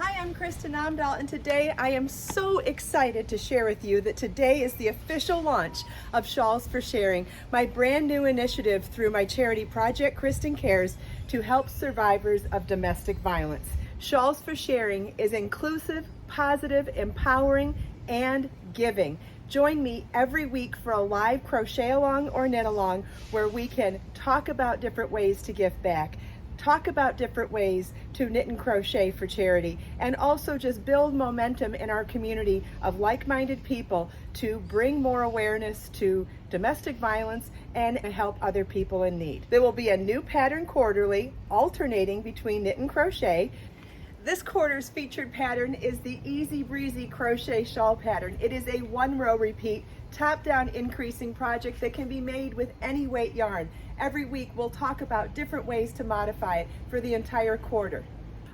Hi, I'm Kristin Omdahl, and today I am so excited to share with you that today is the official launch of Shawls for Sharing, my brand new initiative through my charity project, Kristin Cares, to help survivors of domestic violence. Shawls for Sharing is inclusive, positive, empowering, and giving. Join me every week for a live crochet along or knit along where we can talk about different ways to give back, talk about different ways to knit and crochet for charity, and also just build momentum in our community of like-minded people to bring more awareness to domestic violence and help other people in need. There will be a new pattern quarterly, alternating between knit and crochet. This quarter's featured pattern is the Easy Breezy Crochet Shawl pattern. It is a 1-row repeat, top-down increasing project that can be made with any weight yarn. Every week we'll talk about different ways to modify it for the entire quarter.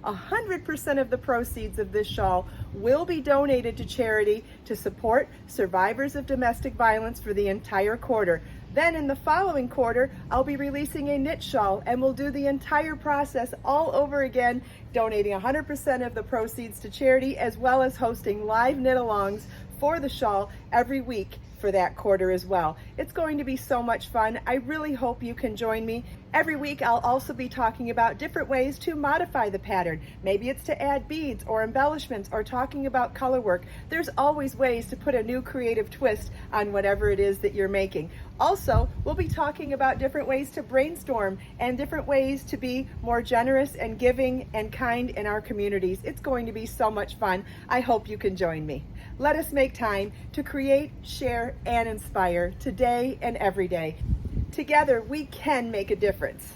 100% of the proceeds of this shawl will be donated to charity to support survivors of domestic violence for the entire quarter. Then in the following quarter, I'll be releasing a knit shawl and we'll do the entire process all over again, donating 100% of the proceeds to charity, as well as hosting live knit-alongs for the shawl every week for that quarter as well. It's going to be so much fun. I really hope you can join me. Every week I'll also be talking about different ways to modify the pattern. Maybe it's to add beads or embellishments or talking about color work. There's always ways to put a new creative twist on whatever it is that you're making. Also, we'll be talking about different ways to brainstorm and different ways to be more generous and giving and kind in our communities. It's going to be so much fun. I hope you can join me. Let us make time to create, share, and inspire today and every day. Together, we can make a difference.